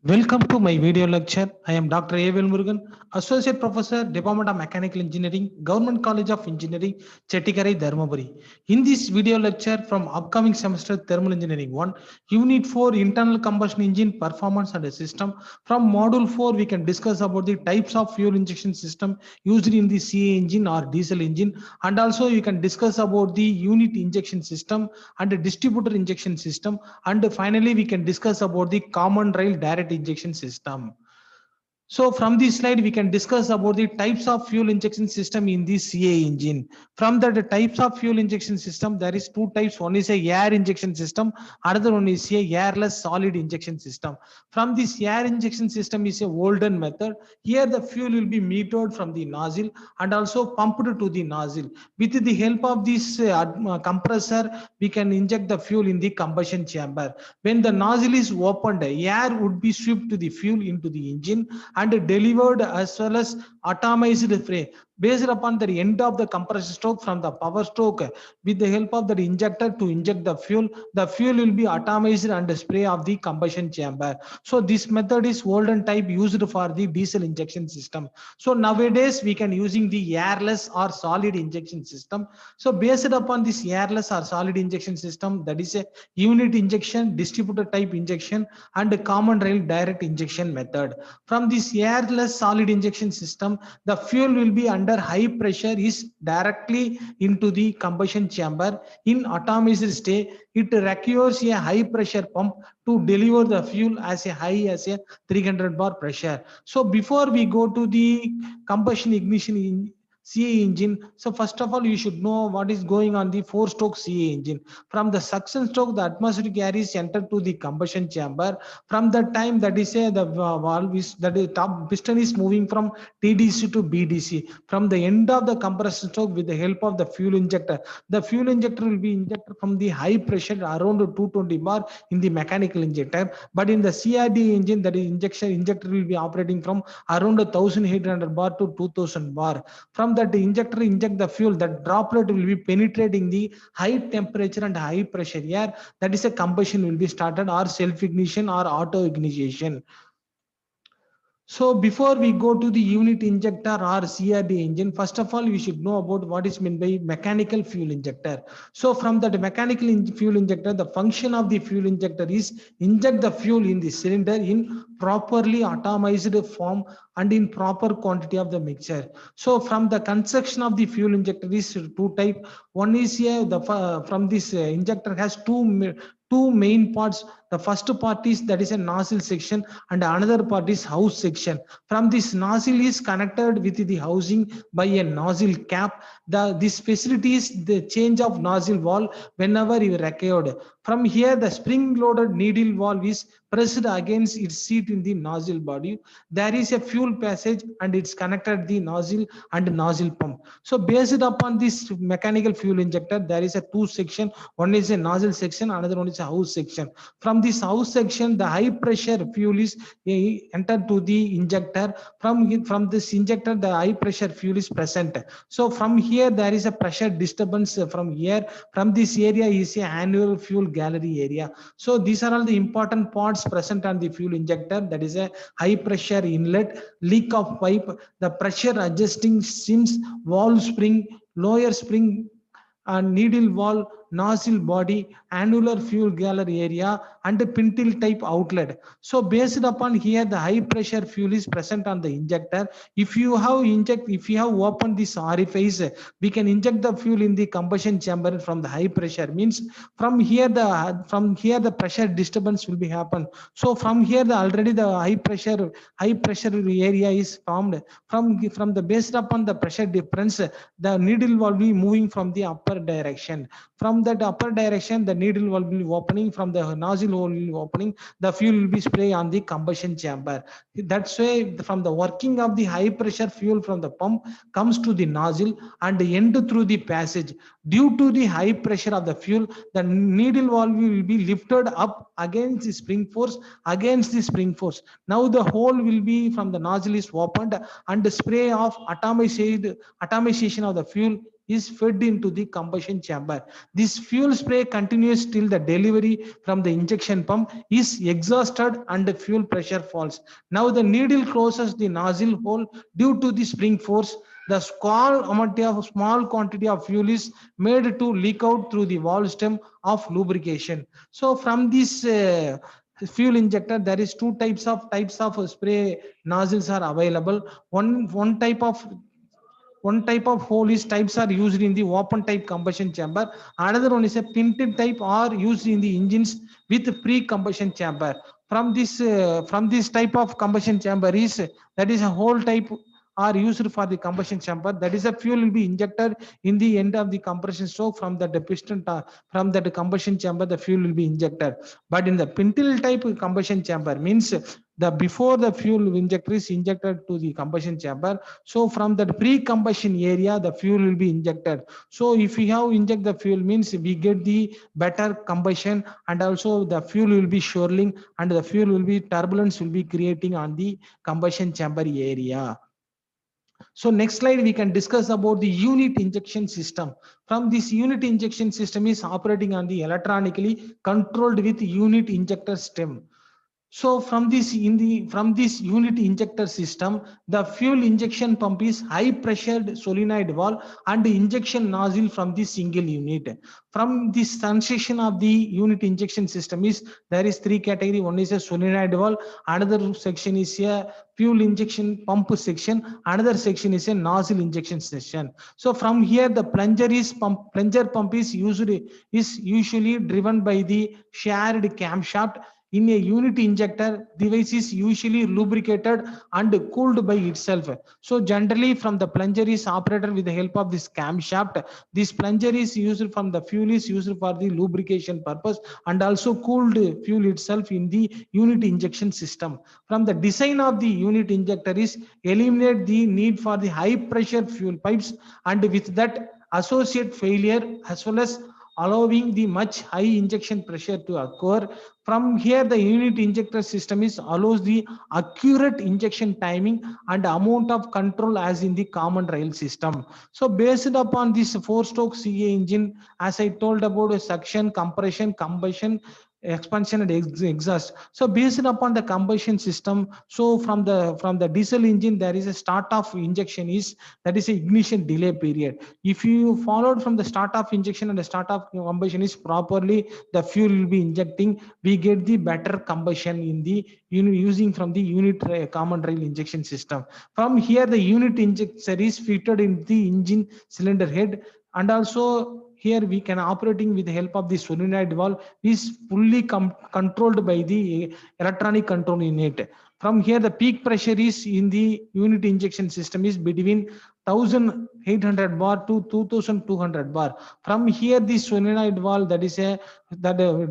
Welcome to my video lecture. I am Dr. A.VELMURUGAN, Associate Professor, Department of Mechanical Engineering, Government College of Engineering, Chettikare, Dharmaburi. In this video lecture from upcoming semester Thermal Engineering 1, Unit 4 Internal Combustion Engine Performance and System. From Module 4, we can discuss about the types of fuel injection system used in the CA engine or diesel engine, and also you can discuss about the unit injection system and the distributor injection system, and finally we can discuss about the common rail direct injection system. So from this slide, we can discuss about the types of fuel injection system in the CA engine. From the types of fuel injection system, there is two types. One is a air injection system, another one is a airless solid injection system. From this air injection system is a olden method. Here the fuel will be metered from the nozzle and also pumped to the nozzle. With the help of this compressor, we can inject the fuel in the combustion chamber. When the nozzle is opened, air would be swept to the fuel into the engine and delivered as well as atomized spray based upon the end of the compressor stroke from the power stroke. With the help of the injector to inject the fuel will be atomized and spray of the combustion chamber. So this method is olden type used for the diesel injection system. So nowadays we can using the airless or solid injection system. So based upon this airless or solid injection system, that is a unit injection, distributor type injection, and a common rail direct injection method. From this airless solid injection system, the fuel will be under high pressure is directly into the combustion chamber in atomized state. It requires a high pressure pump to deliver the fuel as a high as a 300 bar pressure. So before we go to the combustion ignition in CA engine, so first of all you should know what is going on the 4-stroke CA engine. From the suction stroke, the atmospheric air is entered to the combustion chamber. From that time, that is the valve is that is top piston is moving from TDC to BDC. From the end of the compressor stroke, with the help of the fuel injector, the fuel injector will be injected from the high pressure around 220 bar in the mechanical injector. But in the CRD engine, that is injector will be operating from around 1800 bar to 2000 bar. From that injector inject the fuel, that droplet will be penetrating the high temperature and high pressure air. That is a combustion will be started, or self ignition or auto ignition. So before we go to the unit injector or CRD engine, first of all, we should know about what is meant by mechanical fuel injector. So from that mechanical fuel injector, the function of the fuel injector is inject the fuel in the cylinder in properly atomized form and in proper quantity of the mixture. So from the construction of the fuel injector is two type. One is here from this injector has two main parts. The first part is that is a nozzle section, and another part is house section. From this nozzle is connected with the housing by a nozzle cap. This facility is the change of nozzle valve whenever you required. From here, the spring loaded needle valve is pressed against its seat in the nozzle body. There is a fuel passage and it's connected the nozzle and nozzle pump. So based upon this mechanical fuel injector, there is a two section. One is a nozzle section, another one is a house section. From this house section, the high pressure fuel is entered to the injector. From this injector, the high pressure fuel is present. So from here, there is a pressure disturbance from here. From this area is a annual fuel gallery area. So these are all the important parts present on the fuel injector. That is a high pressure inlet, leak of pipe, the pressure adjusting sims, valve spring, lower spring and needle valve, nozzle body, annular fuel gallery area, and a pintle type outlet. So based upon here, the high pressure fuel is present on the injector. If you have opened this orifice, we can inject the fuel in the combustion chamber from the high pressure. Means from here the pressure disturbance will be happen. So from here already the high pressure area is formed. From the based upon the pressure difference, the needle will be moving from the upper direction. From that upper direction, the needle will be opening. From the nozzle will be opening, the fuel will be spray on the combustion chamber. That's why from the working of the high pressure fuel from the pump comes to the nozzle and end through the passage. Due to the high pressure of the fuel, the needle valve will be lifted up against the spring force. Now the hole will be from the nozzle is opened and the spray of atomization of the fuel is fed into the combustion chamber. This fuel spray continues till the delivery from the injection pump is exhausted and the fuel pressure falls. Now the needle closes the nozzle hole due to the spring force. The small quantity of fuel is made to leak out through the valve stem of lubrication. So from this fuel injector, there is two types of spray nozzles are available. One type of hole is types are used in the open type combustion chamber. Another one is a pinted type are used in the engines with pre-combustion chamber. From this type of combustion chamber is that is a hole type are used for the combustion chamber. That is a fuel will be injected in the end of the compression stroke from the piston from that combustion chamber. The fuel will be injected. But in the pintle type combustion chamber means the before the fuel injector is injected to the combustion chamber, so from that pre-combustion area the fuel will be injected. So if we have inject the fuel means we get the better combustion, and also the fuel will be swirling and the fuel will be turbulence will be creating on the combustion chamber area. So next slide we can discuss about the unit injection system. From this unit injection system is operating on the electronically controlled with unit injector stem. So from this unit injector system, the fuel injection pump is high pressured solenoid valve and injection nozzle from the single unit. From this transition of the unit injection system is there is three category. One is a solenoid valve, another section is a fuel injection pump section, another section is a nozzle injection section. So from here the plunger pump is usually driven by the shared camshaft. In a unit injector, device is usually lubricated and cooled by itself. So generally from the plunger is operated with the help of this camshaft. This plunger is used from the fuel is used for the lubrication purpose and also cooled fuel itself in the unit injection system. From the design of the unit injector is eliminate the need for the high pressure fuel pipes and with that associate failure, as well as allowing the much high injection pressure to occur. From here the unit injector system is allows the accurate injection timing and amount of control as in the common rail system. So based upon this 4-stroke CA engine, as I told about a suction, compression, combustion, expansion and exhaust. So based upon the combustion system, so from the diesel engine there is a start of injection is that is a ignition delay period. If you followed from the start of injection and the start of combustion is properly, the fuel will be injecting, we get the better combustion in the using from the unit common rail injection system. From here the unit injector is fitted in the engine cylinder head, and also here we can operating with the help of the solenoid valve is fully controlled by the electronic control unit. From here the peak pressure is in the unit injection system is between 1800 bar to 2200 bar. From here the solenoid valve that is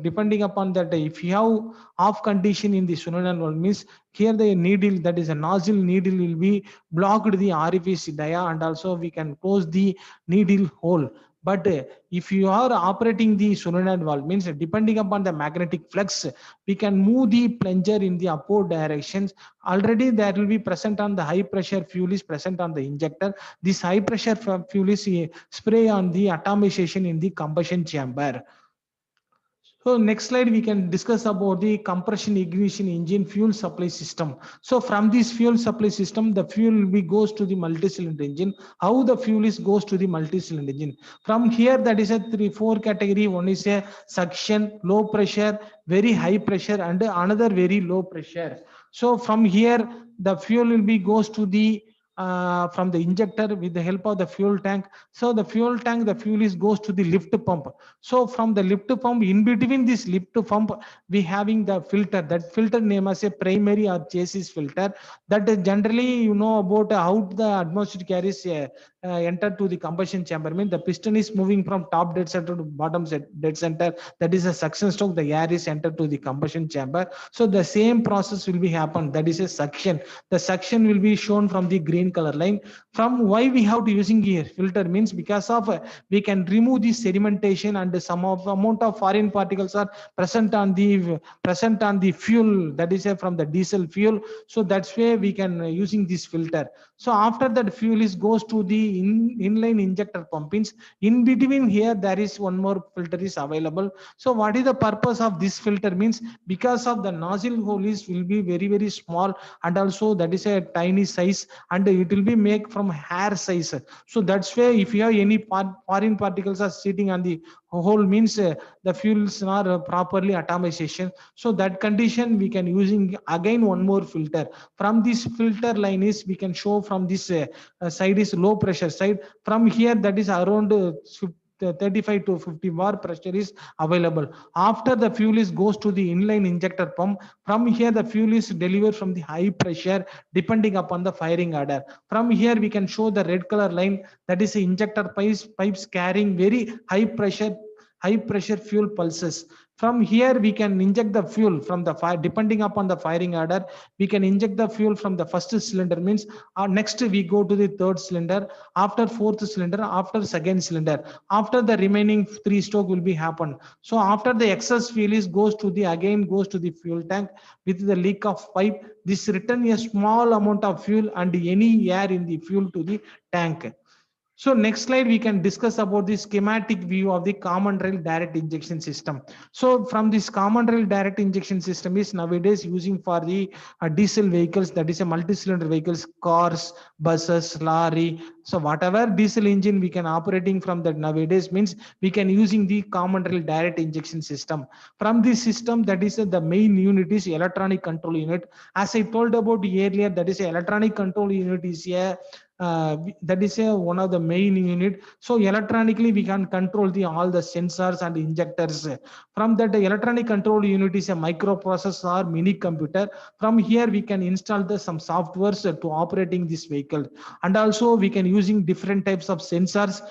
depending upon that, if you have off condition in the solenoid valve means here the needle, that is a nozzle needle, will be blocked the orifice dia, and also we can close the needle hole. But if you are operating the solenoid valve means depending upon the magnetic flux, we can move the plunger in the upward directions. Already there will be present on the high pressure fuel is present on the injector. This high pressure fuel is spray on the atomization in the combustion chamber. So next slide we can discuss about the compression ignition engine fuel supply system. So from this fuel supply system, the fuel goes to the multi-cylinder engine. How the fuel goes to the multi-cylinder engine? From here that is a 3-4 category. One is a suction, low pressure, very high pressure, and another very low pressure. So from here the fuel will be goes to the from the injector with the help of the fuel tank. So the fuel tank, the fuel goes to the lift pump. So from the lift pump, in between this lift pump, we having the filter. That filter name as a primary or chassis filter. That is generally you know about how the atmospheric air is entered to the combustion chamber. Mean the piston is moving from top dead center to bottom dead center. That is a suction stroke. The air is entered to the combustion chamber. So the same process will be happen. That is a suction. The suction will be shown from the green green color line. From why we have to using here filter means because of we can remove the sedimentation and some of amount of foreign particles are present on the fuel, that is from the diesel fuel. So that's why we can using this filter. So after that fuel is goes to the inline injector pump. Means in between here there is one more filter is available. So what is the purpose of this filter means because of the nozzle hole is will be very small, and also that is a tiny size, and it will be make from hair size. So that's why if you have any foreign particles are sitting on the hole means the fuels are properly atomization. So that condition we can using again one more filter. From this filter line is we can show from this side is low pressure side. From here that is around 35 to 50 bar pressure is available. After the fuel is goes to the inline injector pump. From here the fuel is delivered from the high pressure depending upon the firing order. From here we can show the red color line, that is injector pipes carrying very high pressure fuel pulses. From here we can inject the fuel from the fire depending upon the firing order. We can inject the fuel from the first cylinder means next we go to the third cylinder, after fourth cylinder, after second cylinder, after the remaining three stroke will be happen. So after the excess fuel is goes to the again goes to the fuel tank with the leak of pipe. This return a small amount of fuel and any air in the fuel to the tank. So next slide we can discuss about the schematic view of the common rail direct injection system. So from this common rail direct injection system is nowadays using for the diesel vehicles, that is a multi-cylinder vehicles, cars, buses, lorry. So whatever diesel engine we can operating from that nowadays means we can using the common rail direct injection system. From this system, that is the main unit is electronic control unit. As I told about earlier, that is electronic control unit is a that is one of the main unit. So electronically we can control the all the sensors and injectors. From that electronic control unit is a microprocessor or mini computer. From here we can install the some softwares to operating this vehicle, and also we can using different types of sensors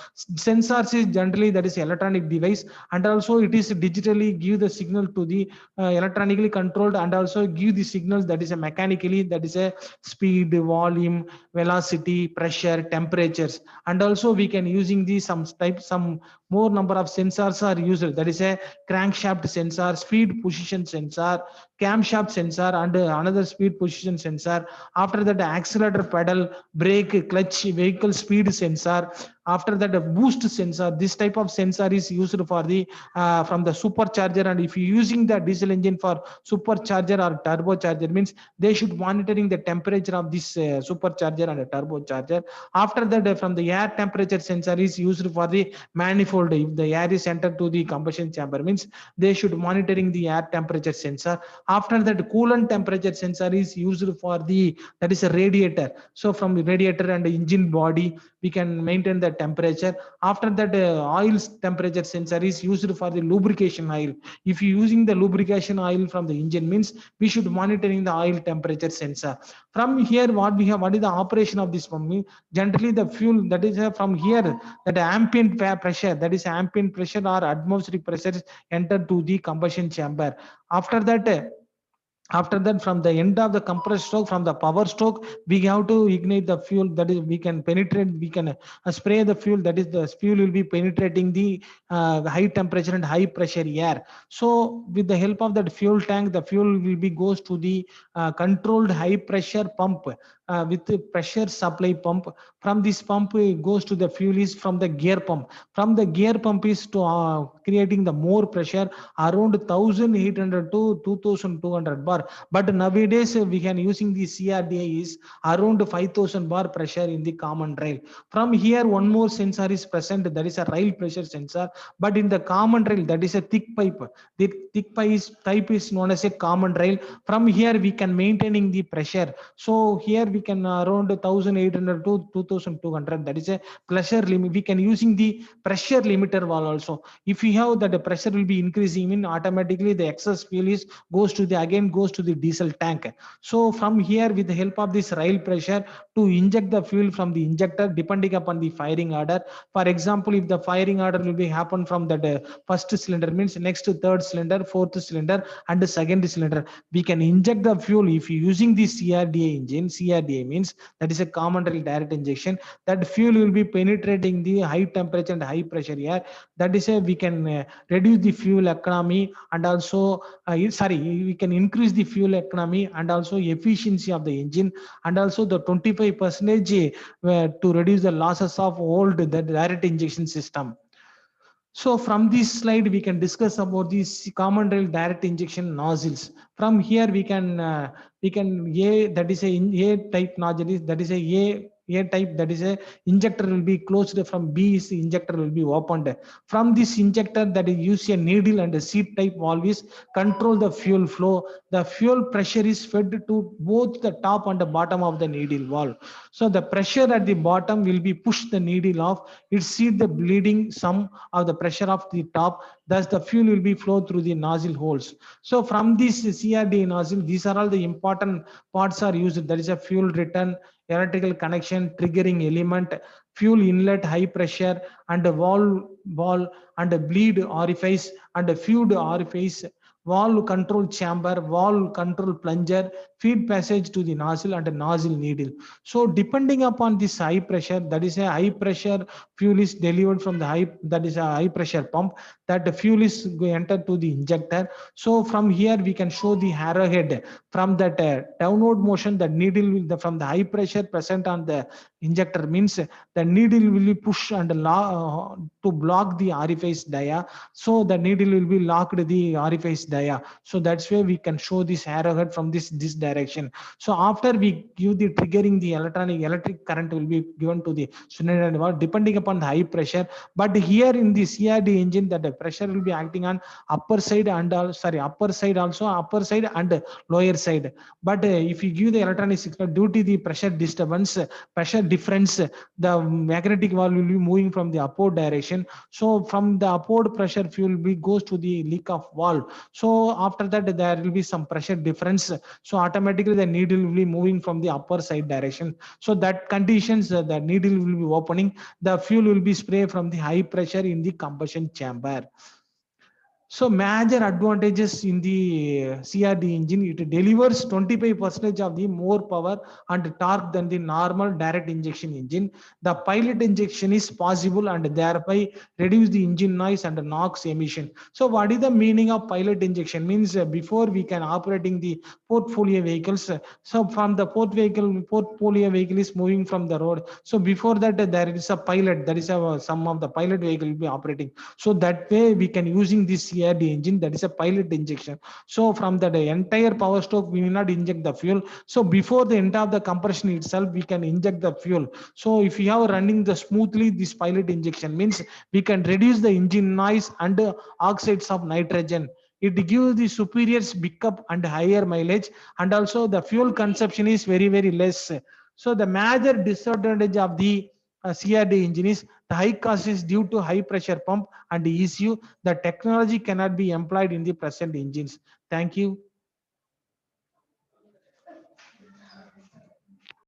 is generally that is electronic device, and also it is digitally give the signal to the electronically controlled, and also give the signals that is a mechanically, that is a speed, volume, velocity, pressure, temperatures. And also we can using the some more number of sensors are used, that is a crankshaft sensor, speed position sensor, camshaft sensor, and another speed position sensor. After that accelerator pedal, brake, clutch, vehicle speed sensor. After that a boost sensor. This type of sensor is used for the from the supercharger, and if you using the diesel engine for supercharger or turbocharger means they should monitoring the temperature of this supercharger and a turbocharger. After that from the air temperature sensor is used for the manifold. If the air is entered to the combustion chamber means they should monitoring the air temperature sensor. After that coolant temperature sensor is used for the, that is a radiator. So from the radiator and the engine body we can maintain the temperature. After that oil temperature sensor is used for the lubrication oil. If you using the lubrication oil from the engine means we should monitoring the oil temperature sensor. From here what we have, what is the operation of this pump? Generally the fuel, that is from here that ambient pressure, that is ambient pressure or atmospheric pressure enter to the combustion chamber. After that from the end of the compressed stroke, from the power stroke, we have to ignite the fuel, that is we can penetrate, we can spray the fuel, that is the fuel will be penetrating the high temperature and high pressure air. So with the help of that fuel tank, the fuel will be goes to the controlled high pressure pump with the pressure supply pump. From this pump it goes to the fuel is from the gear pump. From the gear pump is to creating the more pressure around 1800 to 2200 bar. But nowadays we can using the CRDA is around 5000 bar pressure in the common rail. From here one more sensor is present, that is a rail pressure sensor. But in the common rail, that is a thick pipe. The thick pipe is known as a common rail. From here we can maintaining the pressure. So here we can around 1800 to 2200, that is a pressure limit. We can using the pressure limiter valve also. If we have that the pressure will be increasing, mean automatically the excess fuel is goes to the again goes to the diesel tank. So from here, with the help of this rail pressure, to inject the fuel from the injector depending upon the firing order. For example, if the firing order will be happen from that first cylinder, means next to third cylinder, fourth cylinder, and the second cylinder, we can inject the fuel. If you using the CRDA engine, CRDA means that is a common rail direct injection, that fuel will be penetrating the high temperature and high pressure air. That is a we can reduce the fuel economy, and also we can increase the fuel economy and also efficiency of the engine, and also the 25% to reduce the losses of old the direct injection system. So from this slide, we can discuss about these common rail direct injection nozzles. From here, we can A, that is A type nozzle is that is A type, that is a injector will be closed. From B is the injector will be opened. From this injector, that is use a needle and a seat type valve is control the fuel flow. The fuel pressure is fed to both the top and the bottom of the needle valve. So the pressure at the bottom will be push the needle off. It see the bleeding sum of the pressure of the top. Thus the fuel will be flow through the nozzle holes. So from this CRD nozzle, these are all the important parts are used. There is a fuel return, electrical connection, triggering element, fuel inlet, high pressure, and a valve and a bleed orifice and a fluid orifice, valve control chamber, valve control plunger, feed passage to the nozzle, and a nozzle needle. So depending upon this high pressure, that is a high pressure fuel is delivered from the high, that is a high pressure pump, that the fuel is enter to the injector. So from here we can show the arrowhead. From that downward motion, the needle will from the high pressure present on the injector, means the needle will be pushed and to block the orifice dia. So the needle will be locked the orifice dia. So that's why we can show this arrowhead from this direction. So after we give the triggering, the electric current will be given to the cylinder valve depending upon the high pressure. But here in the CRD engine, that the pressure will be acting on upper side and upper side also, upper side and lower side. But if you give the electronic signal, due to the pressure disturbance, pressure difference, the magnetic valve will be moving from the upward direction. So from the upward pressure, fuel will be goes to the leak of valve. So after that, there will be some pressure difference. So automatically the needle will be moving from the upper side direction. So that conditions, the needle will be opening, the fuel will be sprayed from the high pressure in the combustion chamber. So major advantages in the CRD engine, it delivers 25% of the more power and torque than the normal direct injection engine. The pilot injection is possible and thereby reduce the engine noise and NOx emission. So what is the meaning of pilot injection? Means before we can operating the portfolio vehicles. So from the portfolio vehicle is moving from the road. So before that there is a pilot, that is some of the pilot vehicle will be operating. So that way we can using this CRD engine, that is a pilot injection. So from the entire power stroke, we will not inject the fuel. So before the end of the compression itself, we can inject the fuel. So if you have running the smoothly, this pilot injection means we can reduce the engine noise and oxides of nitrogen. It gives the superior pickup and higher mileage, and also the fuel consumption is very less. So the major disadvantage of the CRD engine is the high cost is due to high pressure pump and ECU. The technology cannot be employed in the present engines. Thank you.